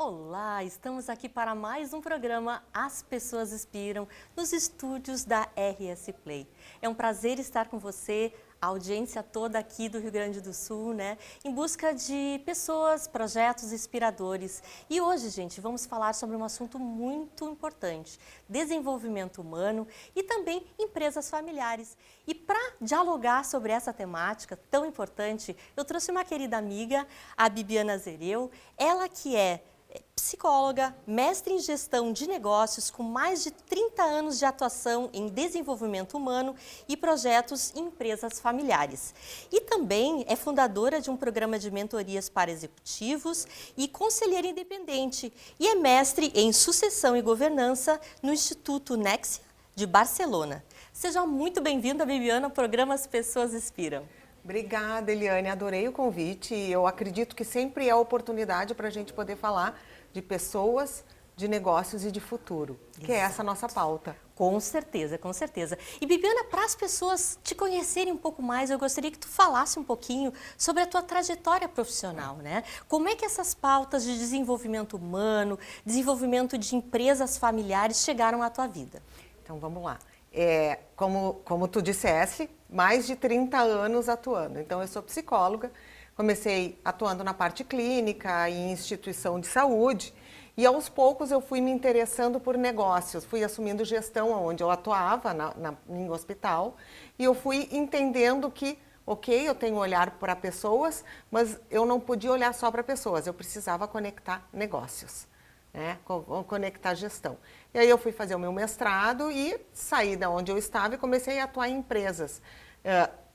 Olá, estamos aqui para mais um programa As Pessoas Inspiram, nos estúdios da RS Play. É um prazer estar com você, a audiência toda aqui do Rio Grande do Sul, né? Em busca de pessoas, projetos inspiradores. E hoje, gente, vamos falar sobre um assunto muito importante, desenvolvimento humano e também empresas familiares. E para dialogar sobre essa temática tão importante, eu trouxe uma querida amiga, a Bibiana Zereu, ela que é psicóloga, mestre em gestão de negócios com mais de 30 anos de atuação em desenvolvimento humano e projetos em empresas familiares. E também é fundadora de um programa de mentorias para executivos e conselheira independente. E é mestre em sucessão e governança no Instituto Nexia de Barcelona. Seja muito bem-vinda, Bibiana, ao programa As Pessoas Inspiram. Obrigada, Eliane. Adorei o convite. Eu acredito que sempre é oportunidade para a gente poder falar de pessoas, de negócios e de futuro, que é essa nossa pauta. Com certeza, com certeza. E Bibiana, para as pessoas te conhecerem um pouco mais, eu gostaria que tu falasse um pouquinho sobre a tua trajetória profissional, né? Como é que essas pautas de desenvolvimento humano, desenvolvimento de empresas familiares chegaram à tua vida? Então, vamos lá. Como tu disseste, mais de 30 anos atuando. Então, eu sou psicóloga, comecei atuando na parte clínica e em instituição de saúde e aos poucos eu fui me interessando por negócios, fui assumindo gestão onde eu atuava em hospital e eu fui entendendo que, ok, eu tenho olhar para pessoas, mas eu não podia olhar só para pessoas, eu precisava conectar negócios. Né, conectar gestão. E aí eu fui fazer o meu mestrado e saí da onde eu estava e comecei a atuar em empresas.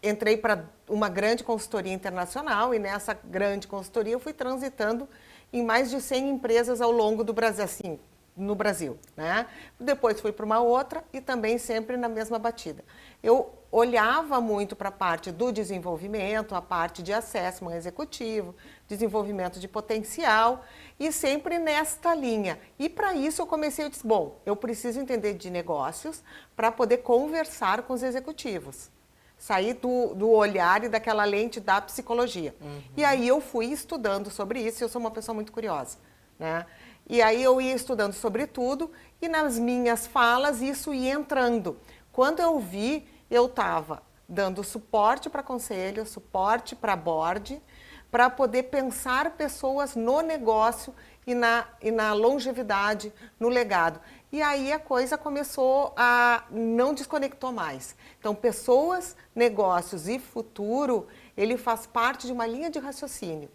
Entrei para uma grande consultoria internacional e nessa grande consultoria eu fui transitando em mais de 100 empresas ao longo do Brasil, assim, no Brasil, né? Depois fui para uma outra e também sempre na mesma batida. Eu olhava muito para a parte do desenvolvimento, a parte de assessment executivo, desenvolvimento de potencial e sempre nesta linha. E para isso eu comecei, eu disse, bom, eu preciso entender de negócios para poder conversar com os executivos. Sair do olhar e daquela lente da psicologia. E aí eu fui estudando sobre isso, eu sou uma pessoa muito curiosa, né? E aí eu ia estudando sobre tudo e nas minhas falas isso ia entrando. Quando eu vi, eu estava dando suporte para conselho, suporte para board, para poder pensar pessoas no negócio e na longevidade, no legado. E aí a coisa começou a não desconectou mais. Então, pessoas, negócios e futuro, ele faz parte de uma linha de raciocínio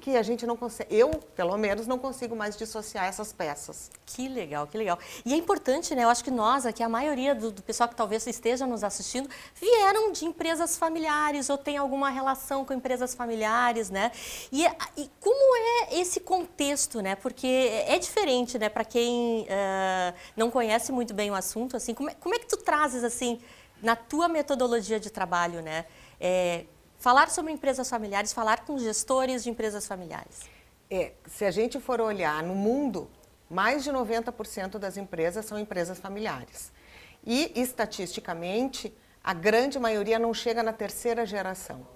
que a gente não consegue, eu, pelo menos, não consigo mais dissociar essas peças. Que legal, que legal. E é importante, né? Eu acho que nós aqui, a maioria do pessoal que talvez esteja nos assistindo, vieram de empresas familiares ou tem alguma relação com empresas familiares, né? E como é esse contexto, né? Porque é diferente, né? Para quem não conhece muito bem o assunto, assim, como é que tu trazes, assim, na tua metodologia de trabalho, né? Falar sobre empresas familiares, falar com gestores de empresas familiares. Se a gente for olhar no mundo, mais de 90% das empresas são empresas familiares. E, estatisticamente, a grande maioria não chega na terceira geração.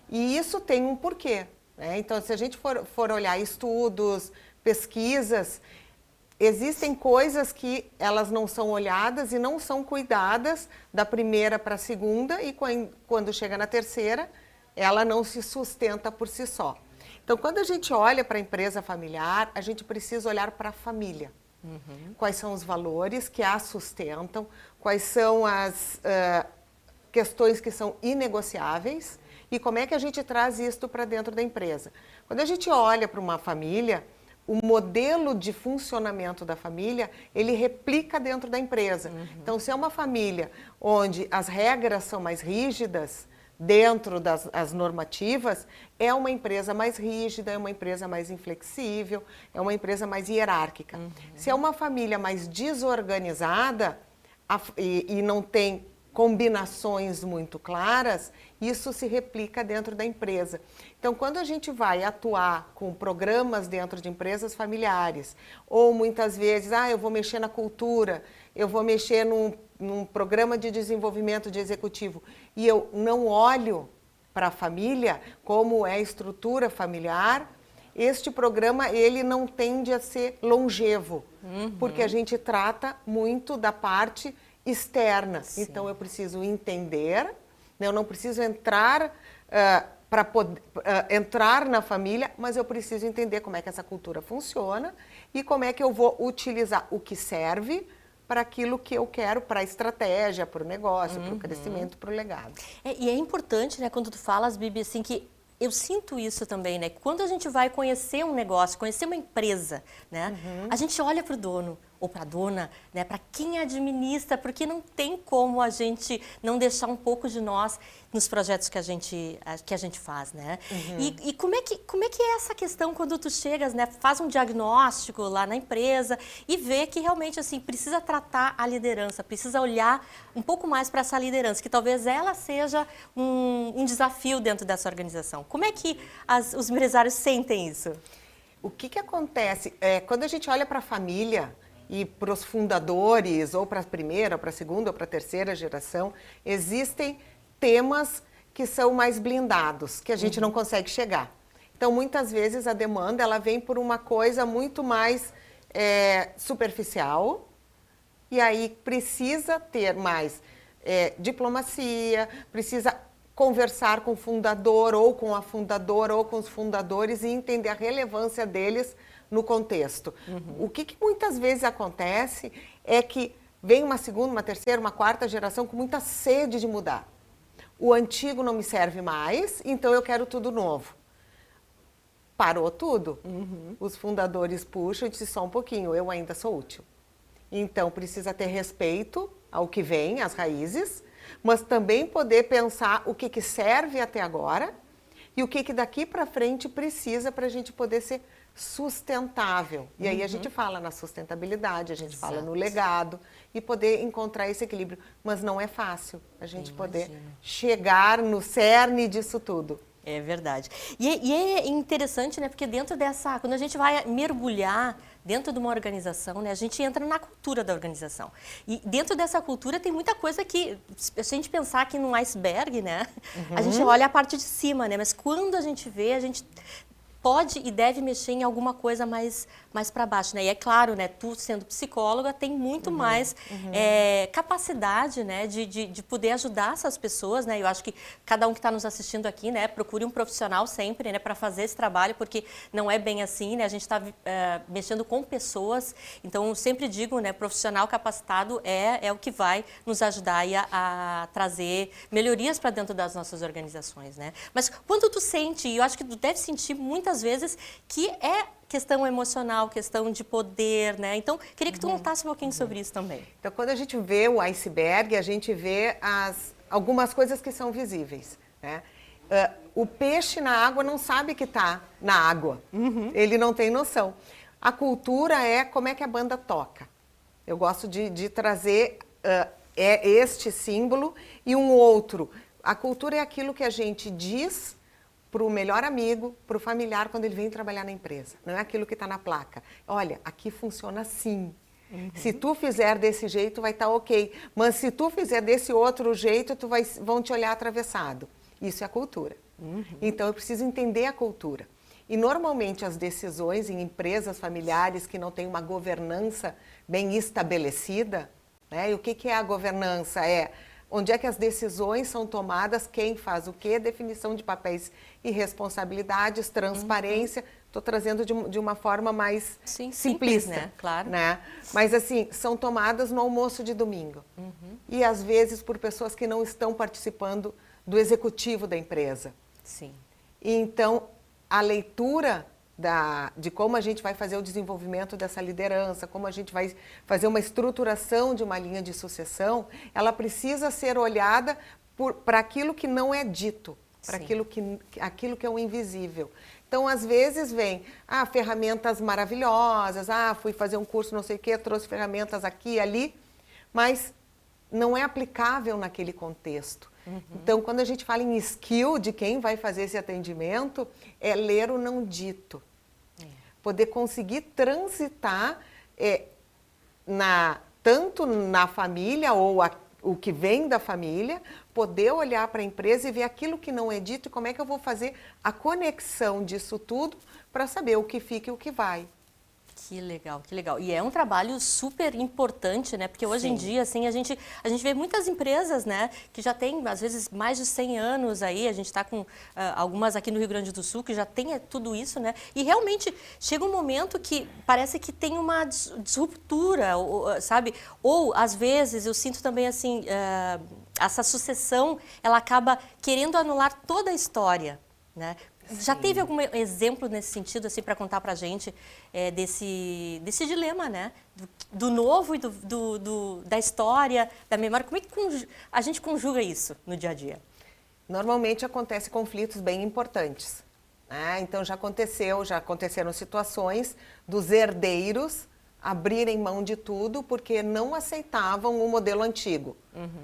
E isso tem um porquê, né? Então, se a gente for olhar estudos, pesquisas, existem coisas que elas não são olhadas e não são cuidadas da primeira para a segunda e quando chega na terceira, ela não se sustenta por si só. Então, quando a gente olha para a empresa familiar, a gente precisa olhar para a família. Quais são os valores que a sustentam, quais são as questões que são inegociáveis e como é que a gente traz isso para dentro da empresa. Quando a gente olha para uma família, o modelo de funcionamento da família, ele replica dentro da empresa. Então, se é uma família onde as regras são mais rígidas, dentro das normativas, é uma empresa mais rígida, é uma empresa mais inflexível, é uma empresa mais hierárquica. Se é uma família mais desorganizada e não tem combinações muito claras, isso se replica dentro da empresa. Então, quando a gente vai atuar com programas dentro de empresas familiares, ou muitas vezes, eu vou mexer na cultura, eu vou mexer num programa de desenvolvimento de executivo, e eu não olho para a família, como é a estrutura familiar, este programa ele não tende a ser longevo, porque a gente trata muito da parte externa. Sim. Então eu preciso entender, né? Eu não preciso entrar para poder entrar na família, mas eu preciso entender como é que essa cultura funciona e como é que eu vou utilizar o que serve para aquilo que eu quero, para a estratégia, para o negócio, para o crescimento, para o legado. E é importante, né, quando tu falas, Bibi, assim, que eu sinto isso também, né? Quando a gente vai conhecer um negócio, conhecer uma empresa, né? A gente olha para o dono ou para a dona, né? Para quem administra, porque não tem como a gente não deixar um pouco de nós nos projetos que a gente faz, né? E como é que é essa questão quando tu chegas, né? Faz um diagnóstico lá na empresa e vê que realmente, assim, precisa tratar a liderança, precisa olhar um pouco mais para essa liderança, que talvez ela seja um desafio dentro dessa organização. Como é que os empresários sentem isso? O que acontece? Quando a gente olha para a família e para os fundadores, ou para a primeira, ou para a segunda, ou para a terceira geração, existem temas que são mais blindados, que a gente não consegue chegar. Então, muitas vezes, a demanda ela vem por uma coisa muito mais superficial, e aí precisa ter mais diplomacia, precisa conversar com o fundador, ou com a fundadora, ou com os fundadores e entender a relevância deles no contexto. O que muitas vezes acontece é que vem uma segunda, uma terceira, uma quarta geração com muita sede de mudar. O antigo não me serve mais, então eu quero tudo novo. Parou tudo. Os fundadores puxam e dizem só um pouquinho, eu ainda sou útil. Então precisa ter respeito ao que vem, às raízes, mas também poder pensar o que serve até agora e o que daqui para frente precisa para a gente poder ser sustentável. E aí a gente fala na sustentabilidade, a gente fala no legado e poder encontrar esse equilíbrio. Mas não é fácil a gente poder chegar no cerne disso tudo. É verdade. E é interessante, né? Porque dentro dessa... Quando a gente vai mergulhar dentro de uma organização, né? A gente entra na cultura da organização. E dentro dessa cultura tem muita coisa que... Se a gente pensar aqui num iceberg, né? A gente olha a parte de cima, né? Mas quando a gente vê, a gente pode e deve mexer em alguma coisa mais para baixo, né? E é claro, né? Tu sendo psicóloga tem muito mais capacidade, né? De poder ajudar essas pessoas, né? Eu acho que cada um que está nos assistindo aqui, né? Procure um profissional sempre, né? Para fazer esse trabalho, porque não é bem assim, né? A gente está mexendo com pessoas, então eu sempre digo, né? Profissional capacitado é o que vai nos ajudar a trazer melhorias para dentro das nossas organizações, né? Mas quando tu sente, e eu acho que tu deve sentir muitas vezes que é questão emocional, questão de poder, né? Então, queria que tu contasse um pouquinho sobre isso também. Então, quando a gente vê o iceberg, a gente vê algumas coisas que são visíveis, né? O peixe na água não sabe que está na água, ele não tem noção. A cultura é como é que a banda toca. Eu gosto de trazer este símbolo e um outro. A cultura é aquilo que a gente diz para o melhor amigo, para o familiar, quando ele vem trabalhar na empresa. Não é aquilo que está na placa. Olha, aqui funciona assim. Se tu fizer desse jeito, vai estar ok. Mas se tu fizer desse outro jeito, vão te olhar atravessado. Isso é a cultura. Então, eu preciso entender a cultura. E, normalmente, as decisões em empresas familiares que não têm uma governança bem estabelecida, né? E o que é a governança? Onde é que as decisões são tomadas, quem faz o quê, definição de papéis e responsabilidades, transparência. Estou trazendo de uma forma mais simplista, simples, né? Claro. Né? Mas, assim, são tomadas no almoço de domingo. E, às vezes, por pessoas que não estão participando do executivo da empresa. Sim. E, então, a leitura de como a gente vai fazer o desenvolvimento dessa liderança, como a gente vai fazer uma estruturação de uma linha de sucessão, ela precisa ser olhada para aquilo que não é dito, para aquilo que é o invisível. Então, às vezes vem ferramentas maravilhosas, fui fazer um curso não sei o quê, trouxe ferramentas aqui e ali, mas não é aplicável naquele contexto. Então, quando a gente fala em skill de quem vai fazer esse atendimento, é ler o não dito. Poder conseguir transitar tanto na família ou o que vem da família, poder olhar para a empresa e ver aquilo que não é dito e como é que eu vou fazer a conexão disso tudo para saber o que fica e o que vai. Que legal, que legal. E é um trabalho super importante, né? Porque hoje em dia, assim, a gente vê muitas empresas, né? Que já tem, às vezes, mais de 100 anos aí. A gente está com algumas aqui no Rio Grande do Sul que já tem tudo isso, né? E realmente chega um momento que parece que tem uma disruptura, sabe? Ou, às vezes, eu sinto também, assim, essa sucessão, ela acaba querendo anular toda a história, né? Já teve algum exemplo nesse sentido, assim, para contar para a gente desse dilema, né? Do novo e da história, da memória. Como é que a gente conjuga isso no dia a dia? Normalmente acontecem conflitos bem importantes, né? Então já aconteceram situações dos herdeiros abrirem mão de tudo porque não aceitavam o modelo antigo.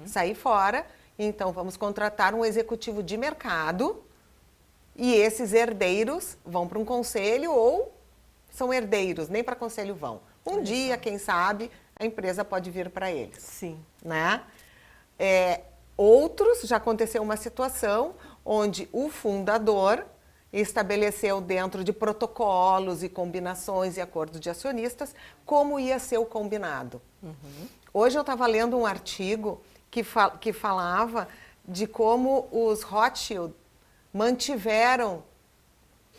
Sair fora, então vamos contratar um executivo de mercado. E esses herdeiros vão para um conselho ou são herdeiros, nem para conselho vão. Um dia, quem sabe, a empresa pode vir para eles. Sim. Né? Outros, já aconteceu uma situação onde o fundador estabeleceu dentro de protocolos e combinações e acordos de acionistas como ia ser o combinado. Hoje eu estava lendo um artigo que falava de como os Rothschild mantiveram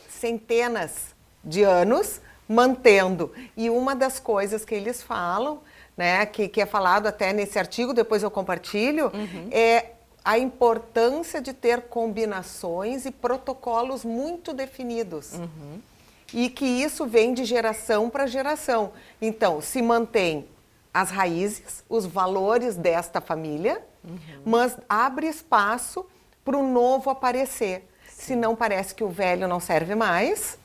centenas de anos mantendo. E uma das coisas que eles falam, né, que é falado até nesse artigo, depois eu compartilho, é a importância de ter combinações e protocolos muito definidos. E que isso vem de geração para geração. Então, se mantém as raízes, os valores desta família, mas abre espaço para o novo aparecer. Senão parece que o velho não serve mais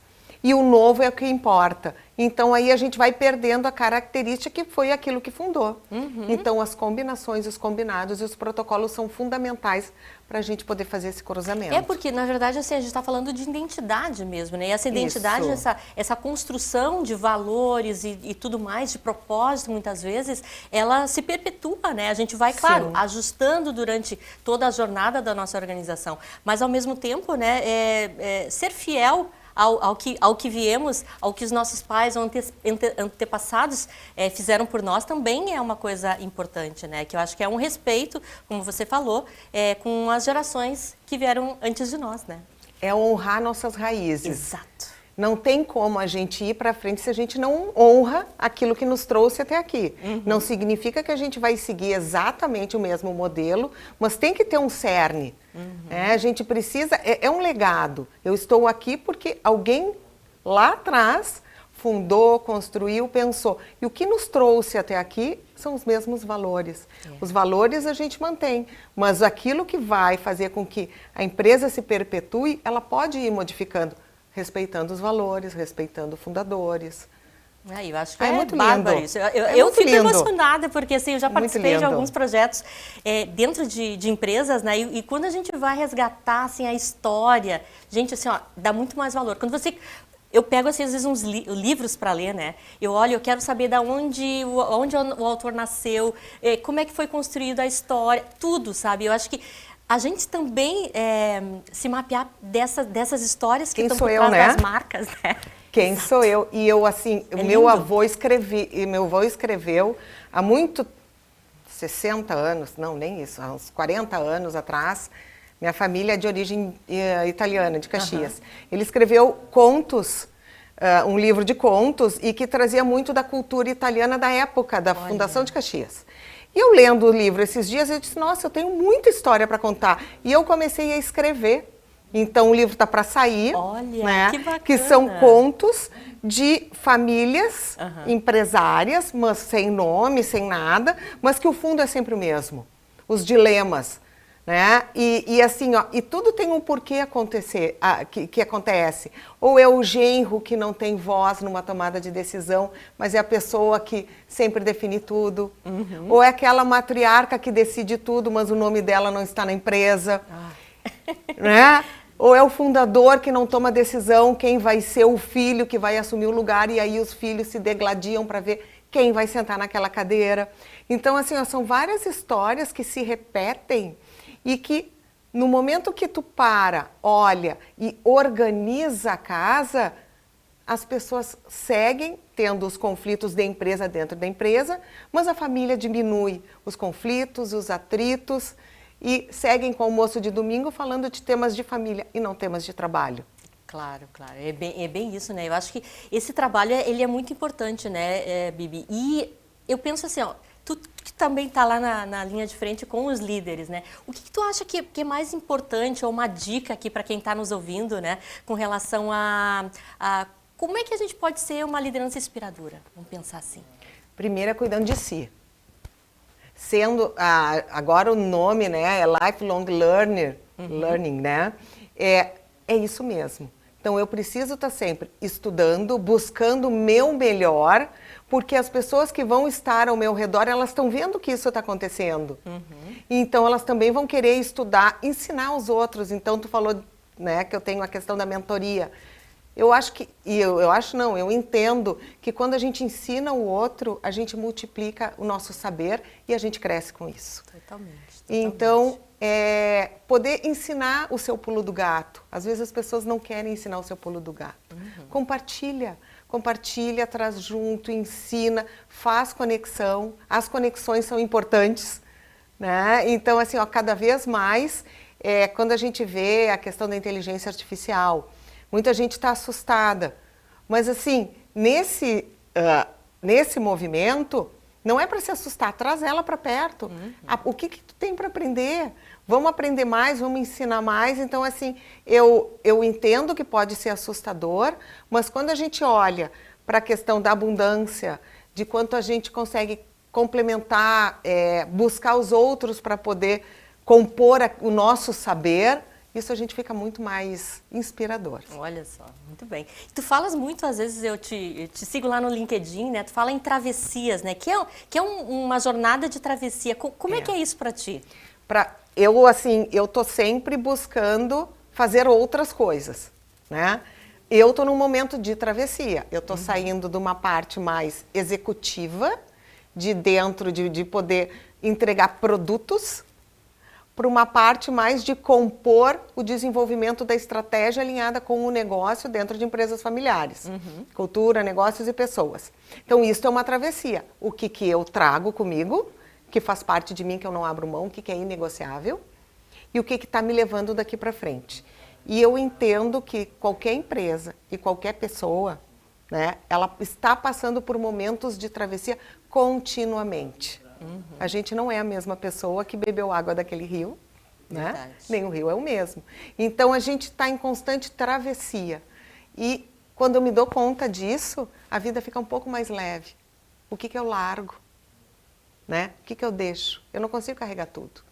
e o novo é o que importa. Então aí a gente vai perdendo a característica que foi aquilo que fundou. Então as combinações, os combinados e os protocolos são fundamentais para a gente poder fazer esse cruzamento. É porque, na verdade, assim, a gente está falando de identidade mesmo, né? E essa identidade, essa construção de valores e tudo mais, de propósito, muitas vezes, ela se perpetua, né? A gente vai, claro, ajustando durante toda a jornada da nossa organização, mas, ao mesmo tempo, né, ser fiel ao que viemos, ao que os nossos pais ou antepassados fizeram por nós também é uma coisa importante, né? Que eu acho que é um respeito, como você falou, com as gerações que vieram antes de nós, né? É honrar nossas raízes. Exato. Não tem como a gente ir para frente se a gente não honra aquilo que nos trouxe até aqui. Não significa que a gente vai seguir exatamente o mesmo modelo, mas tem que ter um cerne. A gente precisa, é um legado. Eu estou aqui porque alguém lá atrás fundou, construiu, pensou. E o que nos trouxe até aqui são os mesmos valores. Os valores a gente mantém, mas aquilo que vai fazer com que a empresa se perpetue, ela pode ir modificando, respeitando os valores, respeitando fundadores. Eu acho que é muito bárbaro lindo. isso. Eu fico lindo. Emocionada, porque assim, eu já participei de alguns projetos dentro de empresas, né? E quando a gente vai resgatar assim, a história, gente, assim, ó, dá muito mais valor. Quando eu pego, assim, às vezes, uns livros para ler, né? Eu olho, eu quero saber de onde o autor nasceu, como é que foi construída a história, tudo, sabe? Eu acho que a gente também se mapear dessas histórias que estão por trás das marcas, né? Quem sou eu? E eu, assim, meu avô escreveu há 60 anos, não, nem isso, há uns 40 anos atrás. Minha família é de origem italiana, de Caxias. Ele escreveu contos, um livro de contos, e que trazia muito da cultura italiana da época da fundação de Caxias. E eu lendo o livro esses dias, eu disse, nossa, eu tenho muita história para contar. E eu comecei a escrever. Então o livro está para sair, né? Que bacana. Que são contos de famílias empresárias, mas sem nome, sem nada, mas que o fundo é sempre o mesmo. Os dilemas, né? E assim, ó, e tudo tem um porquê acontecer, que acontece. Ou é o genro que não tem voz numa tomada de decisão, mas é a pessoa que sempre define tudo. Ou é aquela matriarca que decide tudo, mas o nome dela não está na empresa. Né? Ou é o fundador que não toma decisão, quem vai ser o filho que vai assumir o lugar, e aí os filhos se degladiam para ver quem vai sentar naquela cadeira. Então, assim, ó, são várias histórias que se repetem e que no momento que tu para, olha e organiza a casa, as pessoas seguem tendo os conflitos de empresa dentro da empresa, mas a família diminui os conflitos, os atritos e seguem com o almoço de domingo falando de temas de família e não temas de trabalho. Claro, claro. É bem isso, né? Eu acho que esse trabalho, ele é muito importante, né, Bibi? E eu penso assim, ó, tu que também está lá na linha de frente com os líderes, né? O que tu acha que é mais importante, ou uma dica aqui para quem está nos ouvindo, né? Com relação a como é que a gente pode ser uma liderança inspiradora? Vamos pensar assim. Primeiro é cuidando de si. Sendo, agora o nome, né, é Lifelong Learning, né? É isso mesmo. Então, eu preciso estar sempre estudando, buscando o meu melhor, porque as pessoas que vão estar ao meu redor, elas estão vendo que isso está acontecendo. Então, elas também vão querer estudar, ensinar os outros. Então, tu falou, né, que eu tenho a questão da mentoria. Eu acho que, eu entendo que quando a gente ensina o outro, a gente multiplica o nosso saber e a gente cresce com isso. Totalmente. Então, poder ensinar o seu pulo do gato. Às vezes as pessoas não querem ensinar o seu pulo do gato. Compartilha, traz junto, ensina, faz conexão. As conexões são importantes, né? Então, assim, ó, cada vez mais, quando a gente vê a questão da inteligência artificial, muita gente está assustada. Mas, assim, nesse movimento, não é para se assustar, traz ela para perto. O que tu tem para aprender? Vamos aprender mais, vamos ensinar mais. Então, assim, eu entendo que pode ser assustador, mas quando a gente olha para a questão da abundância, de quanto a gente consegue complementar, buscar os outros para poder compor o nosso saber, isso a gente fica muito mais inspirador. Olha só, muito bem. Tu falas muito, às vezes eu te sigo lá no LinkedIn, né? Tu fala em travessias, né? Que é uma jornada de travessia. Como é que é isso para ti? Eu tô sempre buscando fazer outras coisas, né? Eu tô num momento de travessia. Eu tô saindo de uma parte mais executiva, de dentro de poder entregar produtos, para uma parte mais de compor o desenvolvimento da estratégia alinhada com o negócio dentro de empresas familiares. Cultura, negócios e pessoas. Então, isso é uma travessia. O que eu trago comigo, que faz parte de mim, que eu não abro mão, o que é inegociável, e o que está me levando daqui para frente. E eu entendo que qualquer empresa e qualquer pessoa, né, ela está passando por momentos de travessia continuamente. A gente não é a mesma pessoa que bebeu água daquele rio, né? Nem o rio é o mesmo. Então, a gente está em constante travessia. E quando eu me dou conta disso, a vida fica um pouco mais leve. O que eu largo? Né? O que eu deixo? Eu não consigo carregar tudo.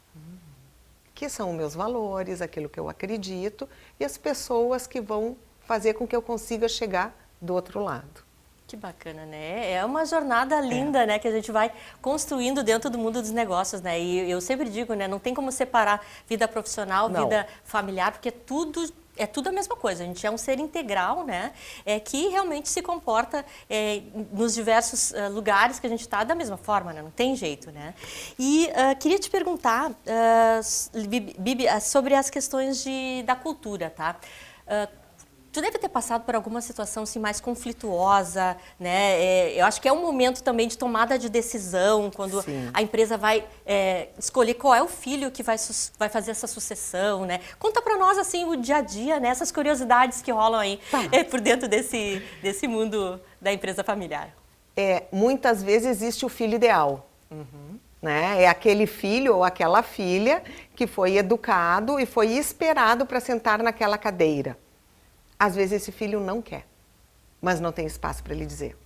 Que são os meus valores, aquilo que eu acredito e as pessoas que vão fazer com que eu consiga chegar do outro lado. Que bacana, né? É uma jornada linda, né? Que a gente vai construindo dentro do mundo dos negócios, né? E eu sempre digo, né? Não tem como separar vida profissional, vida familiar, porque é tudo a mesma coisa. A gente é um ser integral, né? Que realmente se comporta nos diversos lugares que a gente está da mesma forma, né? Não tem jeito, né? E queria te perguntar, Bibi, sobre as questões da cultura, tá? Tu deve ter passado por alguma situação assim, mais conflituosa, né? Eu acho que é um momento também de tomada de decisão, quando a empresa vai escolher qual é o filho que vai fazer essa sucessão, né? Conta para nós assim o dia a dia, né? Essas curiosidades que rolam aí por dentro desse mundo da empresa familiar. Muitas vezes existe o filho ideal. Né? É aquele filho ou aquela filha que foi educado e foi esperado para sentar naquela cadeira. Às vezes esse filho não quer, mas não tem espaço para ele dizer.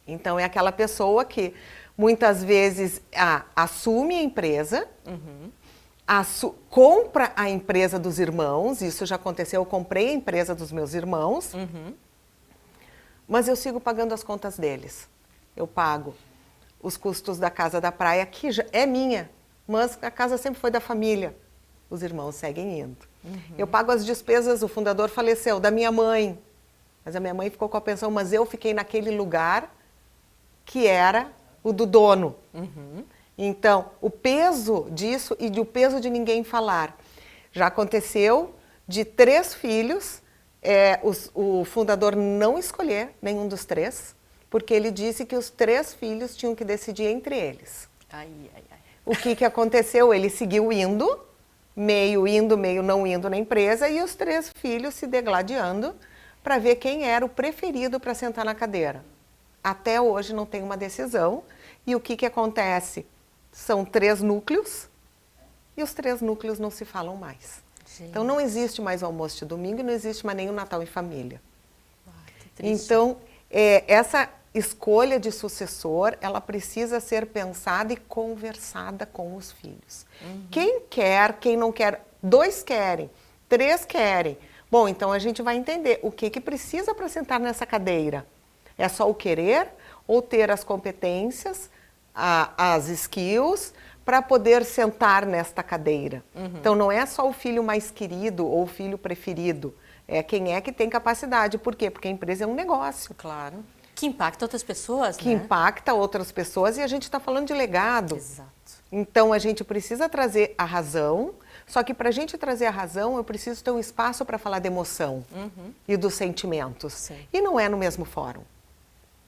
Então é aquela pessoa que muitas vezes assume a empresa, compra a empresa dos irmãos, isso já aconteceu, eu comprei a empresa dos meus irmãos, mas eu sigo pagando as contas deles. Eu pago os custos da casa da praia, que já é minha, mas a casa sempre foi da família. Os irmãos seguem indo. Eu pago as despesas, o fundador faleceu, da minha mãe. Mas a minha mãe ficou com a pensão, mas eu fiquei naquele lugar que era o do dono. Então, o peso disso e o peso de ninguém falar. Já aconteceu de 3 filhos, o fundador não escolher nenhum dos 3, porque ele disse que os 3 filhos tinham que decidir entre eles. Ai, ai, ai. O que aconteceu? Ele seguiu indo, meio não indo na empresa, e os 3 filhos se degladiando para ver quem era o preferido para sentar na cadeira. Até hoje não tem uma decisão. E o que acontece? São 3 núcleos e os 3 núcleos não se falam mais. Gente. Então não existe mais o almoço de domingo e não existe mais nem o Natal em família. Que triste. Então, essa escolha de sucessor, ela precisa ser pensada e conversada com os filhos. Quem quer, quem não quer, 2 querem, 3 querem. Bom, então a gente vai entender o que precisa para sentar nessa cadeira. É só o querer ou ter as competências, as skills, para poder sentar nesta cadeira. Então não é só o filho mais querido ou o filho preferido, é quem é que tem capacidade. Por quê? Porque a empresa é um negócio. Claro. Que impacta outras pessoas, Que né? impacta outras pessoas, e a gente está falando de legado. Exato. Então a gente precisa trazer a razão, só que para a gente trazer a razão eu preciso ter um espaço para falar de emoção e dos sentimentos. Sim. E não é no mesmo fórum.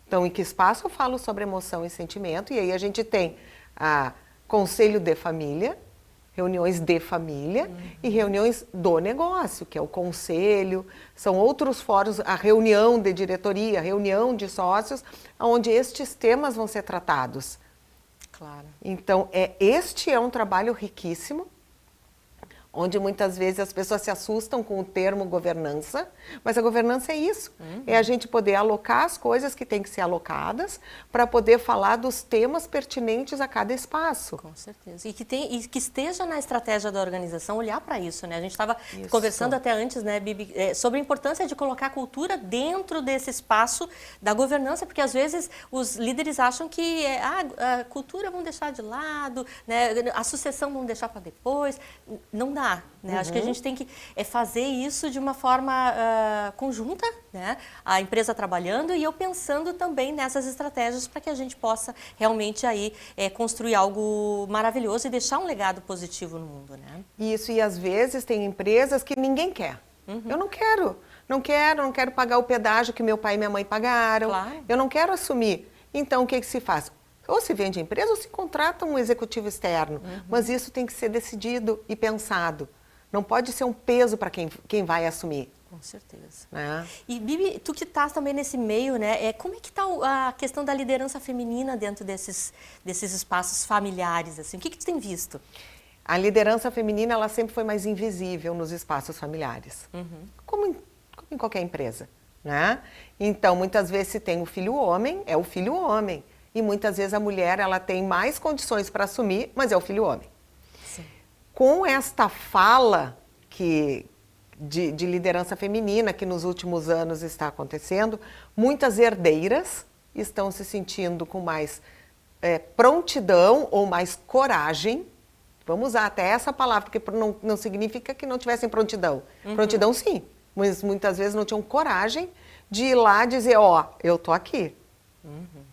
Então, em que espaço eu falo sobre emoção e sentimento? E aí a gente tem conselho de família, reuniões de família e reuniões do negócio, que é o conselho, são outros fóruns, a reunião de diretoria, a reunião de sócios, onde estes temas vão ser tratados. Claro. Então, este é um trabalho riquíssimo, onde muitas vezes as pessoas se assustam com o termo governança, mas a governança é isso, é a gente poder alocar as coisas que têm que ser alocadas para poder falar dos temas pertinentes a cada espaço. Com certeza. E que esteja na estratégia da organização olhar para isso, né? A gente estava conversando até antes, né, Bibi, sobre a importância de colocar a cultura dentro desse espaço da governança, porque às vezes os líderes acham que a cultura vão deixar de lado, né, a sucessão vão deixar para depois. Não dá. Né? Acho que a gente tem que fazer isso de uma forma conjunta, né? A empresa trabalhando e eu pensando também nessas estratégias para que a gente possa realmente aí construir algo maravilhoso e deixar um legado positivo no mundo, né? Isso, e às vezes tem empresas que ninguém quer. Eu não quero pagar o pedágio que meu pai e minha mãe pagaram, Claro. Eu não quero assumir. Então o que se faz? Ou se vende a empresa ou se contrata um executivo externo. Mas isso tem que ser decidido e pensado. Não pode ser um peso para quem vai assumir. Com certeza. Né? E Bibi, tu que estás também nesse meio, né? Como é que está a questão da liderança feminina dentro desses espaços familiares? Assim? O que tu tem visto? A liderança feminina ela sempre foi mais invisível nos espaços familiares. Como em qualquer empresa. Né? Então, muitas vezes se tem o filho homem, é o filho homem. E muitas vezes a mulher ela tem mais condições para assumir, mas é o filho homem. Sim. Com esta fala de liderança feminina que nos últimos anos está acontecendo, muitas herdeiras estão se sentindo com mais prontidão ou mais coragem. Vamos usar até essa palavra, porque não significa que não tivessem prontidão. Prontidão sim, mas muitas vezes não tinham coragem de ir lá e dizer, eu tô aqui.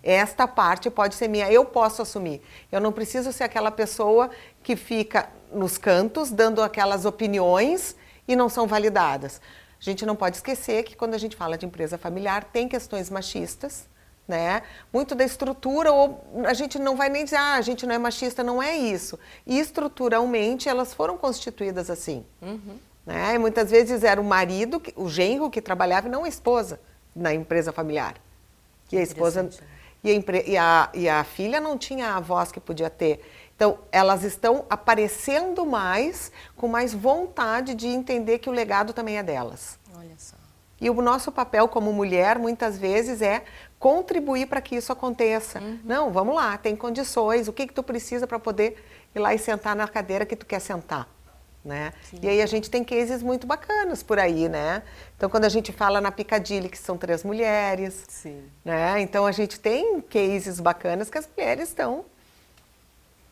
Esta parte pode ser minha, eu posso assumir. Eu não preciso ser aquela pessoa que fica nos cantos dando aquelas opiniões e não são validadas. A gente não pode esquecer que quando a gente fala de empresa familiar tem questões machistas, né? Muito da estrutura, ou a gente não vai nem dizer, a gente não é machista, não é isso. E estruturalmente elas foram constituídas assim. Né? E muitas vezes era o marido, o genro que trabalhava e não a esposa na empresa familiar. E a esposa e a filha não tinha a voz que podia ter. Então, elas estão aparecendo mais, com mais vontade de entender que o legado também é delas. Olha só. E o nosso papel como mulher, muitas vezes, é contribuir para que isso aconteça. Não, vamos lá, tem condições, o que tu precisa para poder ir lá e sentar na cadeira que tu quer sentar. Né? E aí a gente tem cases muito bacanas por aí, né? Então, quando a gente fala na Piccadilly, que são 3 mulheres, Sim. né? Então a gente tem cases bacanas que as mulheres estão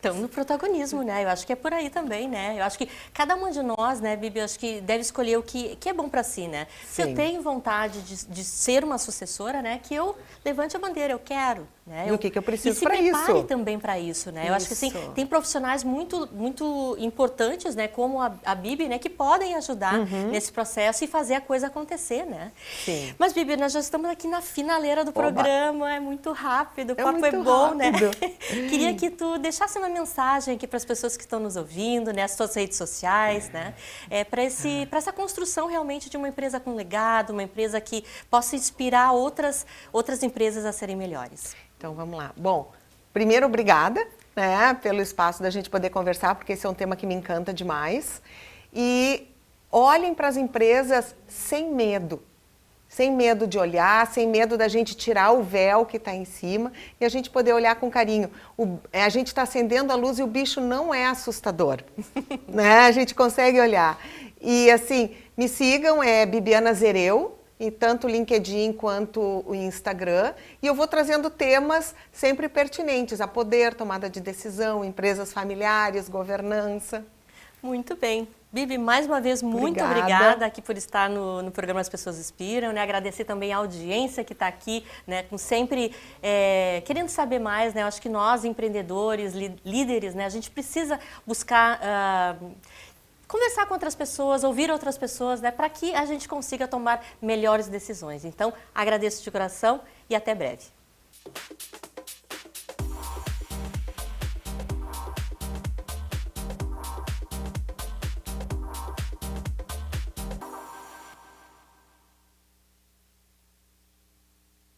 Estão no protagonismo, né? Eu acho que é por aí também, né? Eu acho que cada uma de nós, né, Bibi, eu acho que deve escolher o que é bom para si, né? Se eu tenho vontade de ser uma sucessora, né, que eu levante a bandeira, eu quero, né? E o que eu preciso para isso? E se prepare isso? também para isso, né? Eu acho que assim, tem profissionais muito importantes, né, como a Bibi, né, que podem ajudar nesse processo e fazer a coisa acontecer, né? Sim. Mas, Bibi, nós já estamos aqui na finaleira do programa, é muito rápido, o papo é bom, né? Queria que tu deixasse uma mensagem aqui para as pessoas que estão nos ouvindo, né, as suas redes sociais, né, para essa construção realmente de uma empresa com legado, uma empresa que possa inspirar outras empresas a serem melhores. Então, vamos lá. Bom, primeiro, obrigada, né, pelo espaço da gente poder conversar, porque esse é um tema que me encanta demais. E olhem para as empresas sem medo. Sem medo de olhar, sem medo da gente tirar o véu que está em cima e a gente poder olhar com carinho. A gente está acendendo a luz e o bicho não é assustador, né? A gente consegue olhar. E assim, me sigam, é Bibiana Zereu, em tanto o LinkedIn quanto o Instagram. E eu vou trazendo temas sempre pertinentes a poder, tomada de decisão, empresas familiares, governança. Muito bem. Bibi, mais uma vez, muito obrigada aqui por estar no programa As Pessoas Inspiram, né? Agradecer também a audiência que está aqui, né? Com sempre querendo saber mais, né? Eu acho que nós, empreendedores, líderes, né? A gente precisa buscar conversar com outras pessoas, ouvir outras pessoas, né? Para que a gente consiga tomar melhores decisões. Então, agradeço de coração e até breve.